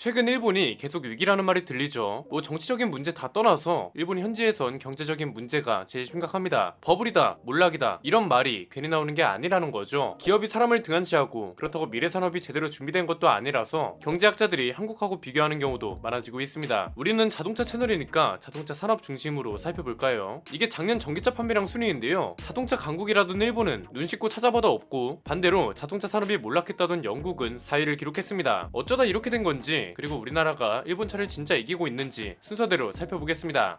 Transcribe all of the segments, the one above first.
최근 일본이 계속 위기라는 말이 들리죠. 뭐 정치적인 문제 다 떠나서 일본 현지에선 경제적인 문제가 제일 심각합니다. 버블이다, 몰락이다 이런 말이 괜히 나오는 게 아니라는 거죠. 기업이 사람을 등한시하고 그렇다고 미래 산업이 제대로 준비된 것도 아니라서 경제학자들이 한국하고 비교하는 경우도 많아지고 있습니다. 우리는 자동차 채널이니까 자동차 산업 중심으로 살펴볼까요? 이게 작년 전기차 판매량 순위인데요. 자동차 강국이라던 일본은 눈 씻고 찾아봐도 없고, 반대로 자동차 산업이 몰락했다던 영국은 4위를 기록했습니다. 어쩌다 이렇게 된 건지, 그리고 우리나라가 일본 차를 진짜 이기고 있는지 순서대로 살펴보겠습니다.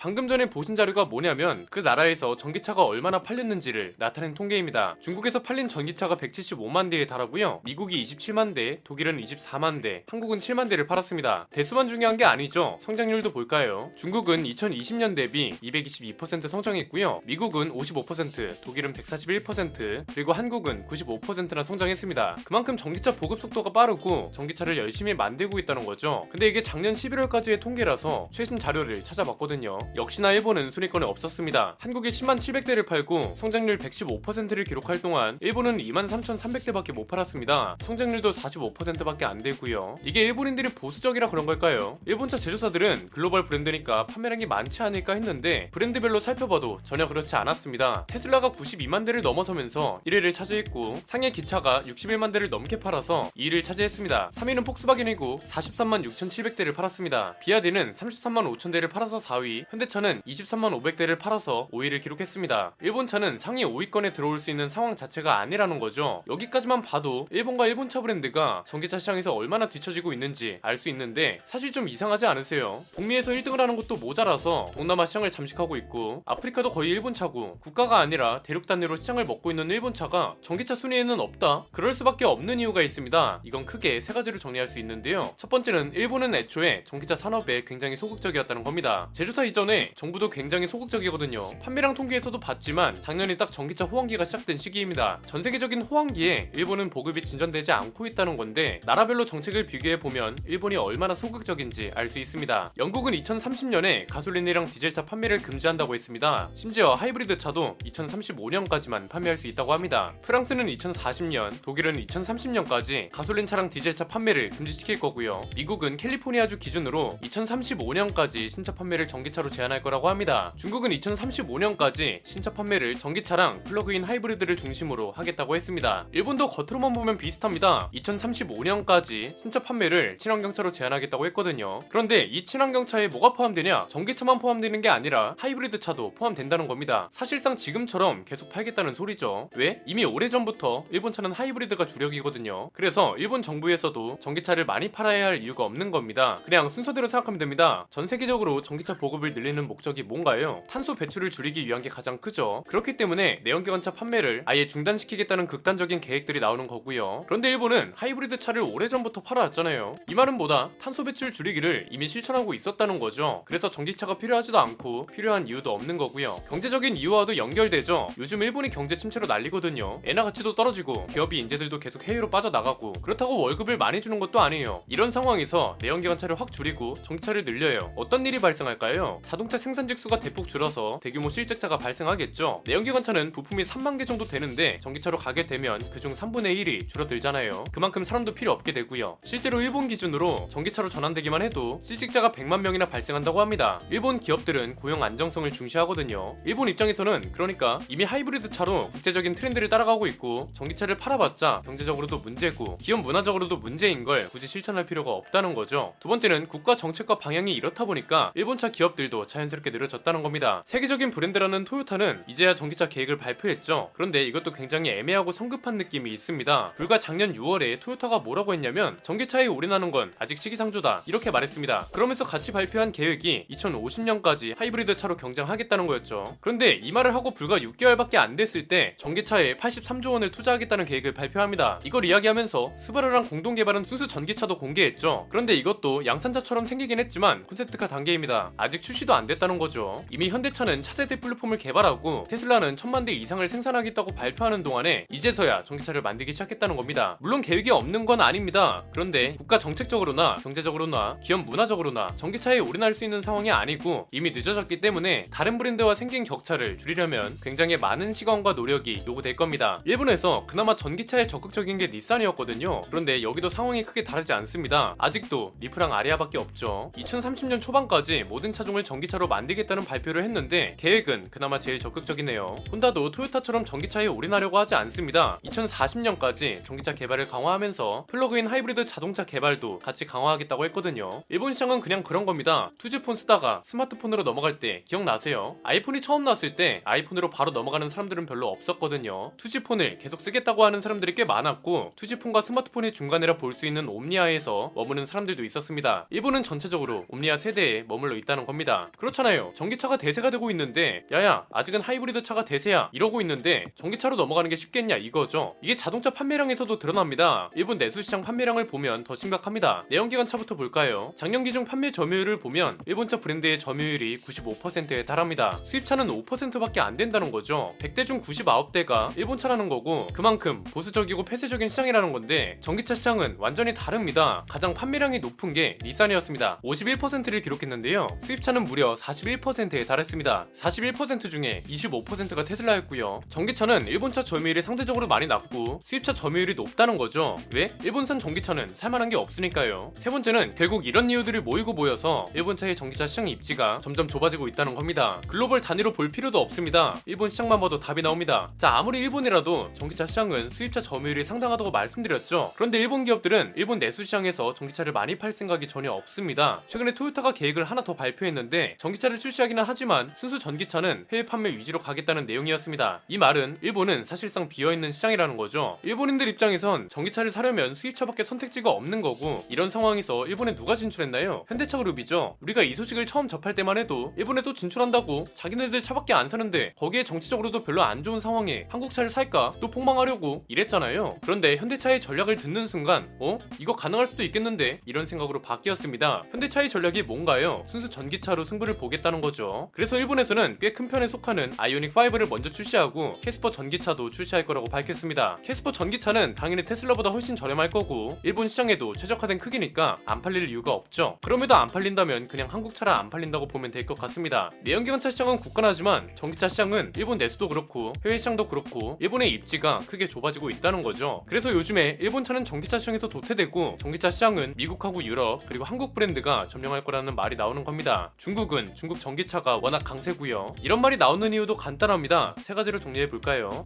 방금 전에 보신 자료가 뭐냐면 그 나라에서 전기차가 얼마나 팔렸는지를 나타낸 통계입니다. 중국에서 팔린 전기차가 175만 대에 달하고요. 미국이 27만 대, 독일은 24만 대, 한국은 7만 대를 팔았습니다. 대수만 중요한 게 아니죠. 성장률도 볼까요? 중국은 2020년 대비 222% 성장했고요. 미국은 55%, 독일은 141%, 그리고 한국은 95%나 성장했습니다. 그만큼 전기차 보급 속도가 빠르고 전기차를 열심히 만들고 있다는 거죠. 근데 이게 작년 11월까지의 통계라서 최신 자료를 찾아봤거든요. 역시나 일본은 순위권에 없었습니다. 한국이 10만 700대를 팔고 성장률 115%를 기록할 동안 일본은 2만 3,300대밖에 못 팔았습니다. 성장률도 45%밖에 안 되고요. 이게 일본인들이 보수적이라 그런 걸까요? 일본차 제조사들은 글로벌 브랜드니까 판매량이 많지 않을까 했는데 브랜드별로 살펴봐도 전혀 그렇지 않았습니다. 테슬라가 92만 대를 넘어서면서 1위를 차지했고, 상해 기차가 61만 대를 넘게 팔아서 2위를 차지했습니다. 3위는 폭스바겐이고 43만 6,700대를 팔았습니다. 비아디는 33만 5천 대를 팔아서 4위, 현대차는 23만 500대를 팔아서 5위를 기록했습니다. 일본차는 상위 5위권에 들어올 수 있는 상황 자체가 아니라는 거죠. 여기까지만 봐도 일본과 일본차 브랜드가 전기차 시장에서 얼마나 뒤처지고 있는지 알 수 있는데, 사실 좀 이상하지 않으세요? 북미에서 1등을 하는 것도 모자라서 동남아 시장을 잠식하고 있고, 아프리카도 거의 일본차고, 국가가 아니라 대륙 단위로 시장을 먹고 있는 일본차가 전기차 순위에는 없다? 그럴 수밖에 없는 이유가 있습니다. 이건 크게 세 가지로 정리할 수 있는데요. 첫 번째는 일본은 애초에 전기차 산업에 굉장히 소극적이었다는 겁니다. 제조사 이전에 정부도 굉장히 소극적이거든요. 판매량 통계에서도 봤지만 작년이 딱 전기차 호황기가 시작된 시기입니다. 전 세계적인 호황기에 일본은 보급이 진전되지 않고 있다는 건데, 나라별로 정책을 비교해보면 일본이 얼마나 소극적인지 알 수 있습니다. 영국은 2030년에 가솔린이랑 디젤차 판매를 금지한다고 했습니다. 심지어 하이브리드 차도 2035년까지만 판매할 수 있다고 합니다. 프랑스는 2040년, 독일은 2030년까지 가솔린 차랑 디젤차 판매를 금지시킬 거고요. 미국은 캘리포니아주 기준으로 2035년까지 신차 판매를 전기차로 제한할 거라고 합니다. 중국은 2035년까지 신차 판매를 전기차랑 플러그인 하이브리드를 중심으로 하겠다고 했습니다. 일본도 겉으로만 보면 비슷합니다. 2035년까지 신차 판매를 친환경차로 제한하겠다고 했거든요. 그런데 이 친환경차에 뭐가 포함되냐? 전기차만 포함되는 게 아니라 하이브리드 차도 포함된다는 겁니다. 사실상 지금처럼 계속 팔겠다는 소리죠. 왜? 이미 오래전부터 일본차는 하이브리드가 주력이거든요. 그래서 일본 정부에서도 전기차를 많이 팔아야 할 이유가 없는 겁니다. 그냥 순서대로 생각하면 됩니다. 전 세계적으로 전기차 보급을 늘리는 목적이 뭔가요? 탄소 배출을 줄이기 위한 게 가장 크죠. 그렇기 때문에 내연기관차 판매를 아예 중단시키겠다는 극단적인 계획들이 나오는 거고요. 그런데 일본은 하이브리드 차를 오래전부터 팔아왔잖아요. 이 말은 뭐다? 탄소 배출 줄이기를 이미 실천하고 있었다는 거죠. 그래서 전기차가 필요하지도 않고 필요한 이유도 없는 거고요. 경제적인 이유와도 연결되죠. 요즘 일본이 경제 침체로 난리거든요. 엔화 가치도 떨어지고 기업이 인재들도 계속 해외로 빠져나가고, 그렇다고 월급을 많이 주는 것도 아니에요. 이런 상황에서 내연기관차를 확 줄이고 전기차를 늘려요. 어떤 일이 발생할까요? 자동차 생산 직수가 대폭 줄어서 대규모 실직자가 발생하겠죠. 내연기관차는 부품이 3만 개 정도 되는데 전기차로 가게 되면 그중 3분의 1이 줄어들잖아요. 그만큼 사람도 필요 없게 되고요. 실제로 일본 기준으로 전기차로 전환되기만 해도 실직자가 100만 명이나 발생한다고 합니다. 일본 기업들은 고용 안정성을 중시하거든요. 일본 입장에서는 그러니까 이미 하이브리드 차로 국제적인 트렌드를 따라가고 있고, 전기차를 팔아봤자 경제적으로도 문제고 기업 문화적으로도 문제인 걸 굳이 실천할 필요가 없다는 거죠. 두 번째는 국가 정책과 방향이 이렇다 보니까 일본차 기업들도 자연스럽게 늘어졌다는 겁니다. 세계적인 브랜드라는 토요타는 이제야 전기차 계획을 발표했죠. 그런데 이것도 굉장히 애매하고 성급한 느낌이 있습니다. 불과 작년 6월에 토요타가 뭐라고 했냐면, 전기차에 올인하는 건 아직 시기상조다 이렇게 말했습니다. 그러면서 같이 발표한 계획이 2050년까지 하이브리드 차로 경쟁하겠다는 거였죠. 그런데 이 말을 하고 불과 6개월밖에 안 됐을 때 전기차에 83조 원을 투자하겠다는 계획을 발표합니다. 이걸 이야기하면서 스바루랑 공동 개발한 순수 전기차도 공개했죠. 그런데 이것도 양산차처럼 생기긴 했지만 콘셉트카 단계입니다. 아직 출시도 1년치도 안 됐다는 거죠. 이미 현대차는 차세대 플랫폼을 개발하고 테슬라는 1000만 대 이상을 생산하겠다고 발표하는 동안에 이제서야 전기차를 만들기 시작했다는 겁니다. 물론 계획이 없는 건 아닙니다. 그런데 국가 정책적으로나 경제적으로나 기업 문화적으로나 전기차에 올인할 수 있는 상황이 아니고 이미 늦어졌기 때문에 다른 브랜드와 생긴 격차를 줄이려면 굉장히 많은 시간과 노력이 요구될 겁니다. 일본에서 그나마 전기차에 적극적인 게 닛산이었거든요. 그런데 여기도 상황이 크게 다르지 않습니다. 아직도 리프랑 아리아밖에 없죠. 2030년 초반까지 모든 차종을 전기차로 만들겠다는 발표를 했는데 계획은 그나마 제일 적극적이네요. 혼다도 토요타처럼 전기차에 올인하려고 하지 않습니다. 2040년까지 전기차 개발을 강화하면서 플러그인 하이브리드 자동차 개발도 같이 강화하겠다고 했거든요. 일본 시장은 그냥 그런 겁니다. 투지폰 쓰다가 스마트폰으로 넘어갈 때 기억나세요? 아이폰이 처음 나왔을 때 아이폰으로 바로 넘어가는 사람들은 별로 없었거든요. 투지폰을 계속 쓰겠다고 하는 사람들이 꽤 많았고 투지폰과 스마트폰의 중간이라 볼 수 있는 옴니아에서 머무는 사람들도 있었습니다. 일본은 전체적으로 옴니아 세대에 머물러 있다는 겁니다. 그렇잖아요. 전기차가 대세가 되고 있는데 야야 아직은 하이브리드 차가 대세야 이러고 있는데 전기차로 넘어가는 게 쉽겠냐 이거죠. 이게 자동차 판매량에서도 드러납니다. 일본 내수시장 판매량을 보면 더 심각합니다. 내연기관 차부터 볼까요? 작년 기준 판매 점유율을 보면 일본차 브랜드의 점유율이 95%에 달합니다. 수입차는 5%밖에 안 된다는 거죠. 100대 중 99대가 일본차라는 거고 그만큼 보수적이고 폐쇄적인 시장이라는 건데 전기차 시장은 완전히 다릅니다. 가장 판매량이 높은 게 닛산이었습니다. 51%를 기록했는데요. 수입차는 무려 41%에 달했습니다. 41% 중에 25%가 테슬라였고요. 전기차는 일본차 점유율이 상대적으로 많이 낮고 수입차 점유율이 높다는 거죠. 왜? 일본산 전기차는 살만한 게 없으니까요. 세 번째는 결국 이런 이유들이 모이고 모여서 일본차의 전기차 시장 입지가 점점 좁아지고 있다는 겁니다. 글로벌 단위로 볼 필요도 없습니다. 일본 시장만 봐도 답이 나옵니다. 자, 아무리 일본이라도 전기차 시장은 수입차 점유율이 상당하다고 말씀드렸죠. 그런데 일본 기업들은 일본 내수 시장에서 전기차를 많이 팔 생각이 전혀 없습니다. 최근에 토요타가 계획을 하나 더 발표했는데 전기차를 출시하기는 하지만 순수 전기차는 해외 판매 위주로 가겠다는 내용이었습니다. 이 말은 일본은 사실상 비어있는 시장이라는 거죠. 일본인들 입장에선 전기차를 사려면 수입차밖에 선택지가 없는 거고 이런 상황에서 일본에 누가 진출했나요? 현대차 그룹이죠. 우리가 이 소식을 처음 접할 때만 해도 일본에 또 진출한다고 자기네들 차밖에 안 사는데 거기에 정치적으로도 별로 안 좋은 상황에 한국 차를 살까 또 폭망하려고 이랬잖아요. 그런데 현대차의 전략을 듣는 순간 이거 가능할 수도 있겠는데 이런 생각으로 바뀌었습니다. 현대차의 전략이 뭔가요? 순수 전기차로 승부를 보겠다는 거죠. 그래서 일본에서는 꽤 큰 편에 속하는 아이오닉 5를 먼저 출시하고 캐스퍼 전기차도 출시할 거라고 밝혔습니다. 캐스퍼 전기차는 당연히 테슬라보다 훨씬 저렴할 거고 일본 시장에도 최적화된 크기니까 안 팔릴 이유가 없죠. 그럼에도 안 팔린다면 그냥 한국 차라 안 팔린다고 보면 될 것 같습니다. 내연기관차 시장은 굳건하지만 전기차 시장은 일본 내수도 그렇고 해외 시장도 그렇고 일본의 입지가 크게 좁아지고 있다는 거죠. 그래서 요즘에 일본 차는 전기차 시장에서 도태되고 전기차 시장은 미국하고 유럽 그리고 한국 브랜드가 점령할 거라는 말이 나오는 겁니다. 중국은 중국 전기차가 워낙 강세고요. 이런 말이 나오는 이유도 간단합니다. 세 가지로 정리해 볼까요?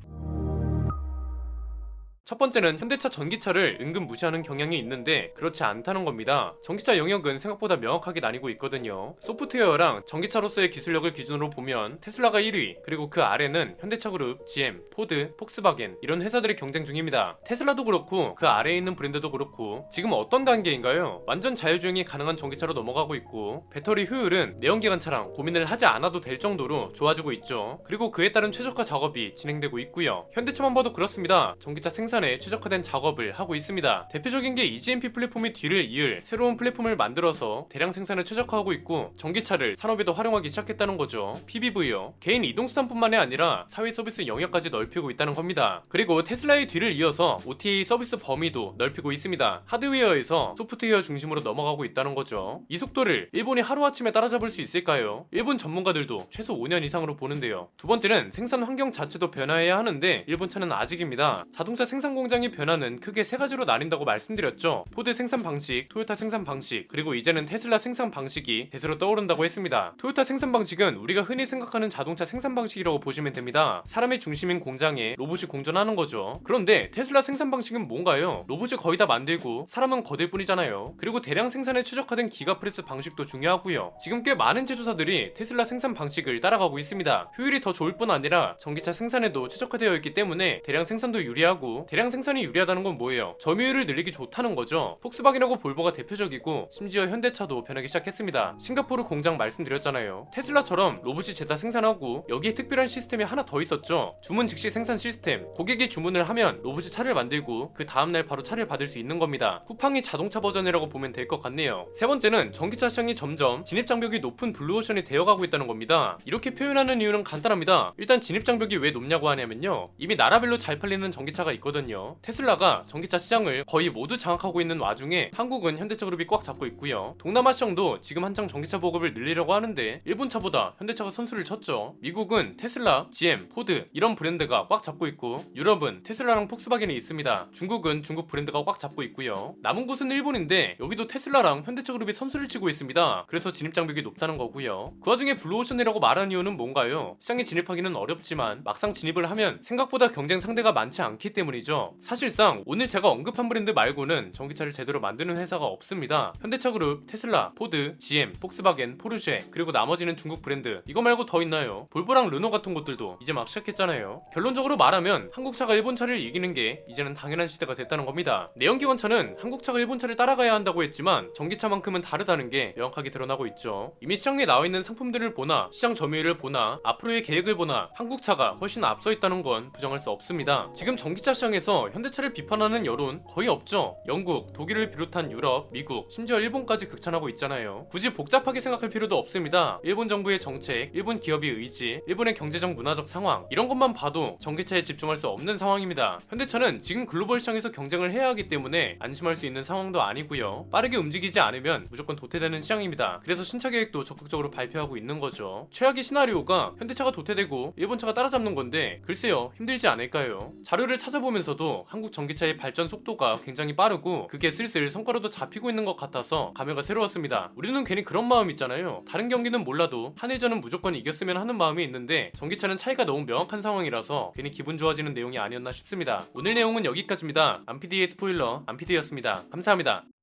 첫 번째는 현대차 전기차를 은근 무시하는 경향이 있는데 그렇지 않다는 겁니다. 전기차 영역은 생각보다 명확하게 나뉘고 있거든요. 소프트웨어랑 전기차로서의 기술력을 기준으로 보면 테슬라가 1위, 그리고 그 아래는 현대차그룹, GM, 포드, 폭스바겐 이런 회사들이 경쟁 중입니다. 테슬라도 그렇고 그 아래에 있는 브랜드도 그렇고 지금 어떤 단계인가요? 완전 자율주행이 가능한 전기차로 넘어가고 있고 배터리 효율은 내연기관차랑 고민을 하지 않아도 될 정도로 좋아지고 있죠. 그리고 그에 따른 최적화 작업이 진행되고 있고요. 현대차만 봐도 그렇습니다. 전기차 생산에 최적화된 작업을 하고 있습니다. 대표적인 게 EGMP 플랫폼이 뒤를 이을 새로운 플랫폼을 만들어서 대량 생산을 최적화하고 있고 전기차를 산업에도 활용하기 시작했다는 거죠. PBV요. 개인 이동수단뿐만이 아니라 사회 서비스 영역까지 넓히고 있다는 겁니다. 그리고 테슬라의 뒤를 이어서 OTA 서비스 범위도 넓히고 있습니다. 하드웨어에서 소프트웨어 중심으로 넘어가고 있다는 거죠. 이 속도를 일본이 하루아침에 따라잡을 수 있을까요? 일본 전문가들도 최소 5년 이상으로 보는데요. 두 번째는 생산 환경 자체도 변화해야 하는데 일본 차는 아직입니다. 자동차 생산 공장의 변화는 크게 세 가지로 나뉜다고 말씀드렸죠. 포드 생산 방식, 토요타 생산 방식, 그리고 이제는 테슬라 생산 방식이 대세로 떠오른다고 했습니다. 토요타 생산 방식은 우리가 흔히 생각하는 자동차 생산 방식이라고 보시면 됩니다. 사람의 중심인 공장에 로봇이 공존하는 거죠. 그런데 테슬라 생산 방식은 뭔가요? 로봇이 거의 다 만들고 사람은 거들 뿐이잖아요. 그리고 대량 생산에 최적화된 기가프레스 방식도 중요하고요. 지금 꽤 많은 제조사들이 테슬라 생산 방식을 따라가고 있습니다. 효율이 더 좋을 뿐 아니라 전기차 생산에도 최적화되어 있기 때문에 대량 생산도 유리하고 대량 생산이 유리하다는 건 뭐예요? 점유율을 늘리기 좋다는 거죠. 폭스바겐하고 볼보가 대표적이고 심지어 현대차도 변하기 시작했습니다. 싱가포르 공장 말씀드렸잖아요. 테슬라처럼 로봇이 죄다 생산하고 여기에 특별한 시스템이 하나 더 있었죠. 주문 즉시 생산 시스템. 고객이 주문을 하면 로봇이 차를 만들고 그 다음날 바로 차를 받을 수 있는 겁니다. 쿠팡이 자동차 버전이라고 보면 될 것 같네요. 세 번째는 전기차 시장이 점점 진입장벽이 높은 블루오션이 되어가고 있다는 겁니다. 이렇게 표현하는 이유는 간단합니다. 일단 진입장벽이 왜 높냐고 하냐면요, 이미 나라별로 잘 팔리는 전기차가 있거든요. 테슬라가 전기차 시장을 거의 모두 장악하고 있는 와중에 한국은 현대차그룹이 꽉 잡고 있고요. 동남아 시장도 지금 한창 전기차 보급을 늘리려고 하는데 일본차보다 현대차가 선수를 쳤죠. 미국은 테슬라, GM, 포드 이런 브랜드가 꽉 잡고 있고, 유럽은 테슬라랑 폭스바겐이 있습니다. 중국은 중국 브랜드가 꽉 잡고 있고요. 남은 곳은 일본인데 여기도 테슬라랑 현대차그룹이 선수를 치고 있습니다. 그래서 진입장벽이 높다는 거고요. 그 와중에 블루오션이라고 말한 이유는 뭔가요? 시장에 진입하기는 어렵지만 막상 진입을 하면 생각보다 경쟁 상대가 많지 않기 때문이죠. 사실상 오늘 제가 언급한 브랜드 말고는 전기차를 제대로 만드는 회사가 없습니다. 현대차그룹, 테슬라, 포드, GM, 폭스바겐, 포르쉐, 그리고 나머지는 중국 브랜드. 이거 말고 더 있나요? 볼보랑 르노 같은 곳들도 이제 막 시작했잖아요. 결론적으로 말하면 한국차가 일본차를 이기는 게 이제는 당연한 시대가 됐다는 겁니다. 내연기관차는 한국차가 일본차를 따라가야 한다고 했지만 전기차만큼은 다르다는 게 명확하게 드러나고 있죠. 이미 시장에 나와 있는 상품들을 보나 시장 점유율을 보나 앞으로의 계획을 보나 한국차가 훨씬 앞서 있다는 건 부정할 수 없습니다. 지금 전기차 시장에서 현대차를 비판하는 여론 거의 없죠. 영국, 독일을 비롯한 유럽, 미국, 심지어 일본까지 극찬하고 있잖아요. 굳이 복잡하게 생각할 필요도 없습니다. 일본 정부의 정책, 일본 기업의 의지, 일본의 경제적 문화적 상황, 이런 것만 봐도 전기차에 집중할 수 없는 상황입니다. 현대차는 지금 글로벌 시장에서 경쟁을 해야 하기 때문에 안심할 수 있는 상황도 아니고요. 빠르게 움직이지 않으면 무조건 도태되는 시장입니다. 그래서 신차 계획도 적극적으로 발표하고 있는 거죠. 최악의 시나리오가 현대차가 도태되고 일본차가 따라잡는 건데 글쎄요, 힘들지 않을까요? 자료를 찾아보면서도 한국 전기차의 발전 속도가 굉장히 빠르고 그게 슬슬 성과로도 잡히고 있는 것 같아서 감회가 새로웠습니다. 우리는 괜히 그런 마음 있잖아요. 다른 경기는 몰라도 한일전은 무조건 이겼으면 하는 마음이 있는데 전기차는 차이가 너무 명확한 상황이라서 괜히 기분 좋아지는 내용이 아니었나 싶습니다. 오늘 내용은 여기까지입니다. 안PD의 스포일러 안PD였습니다. 감사합니다.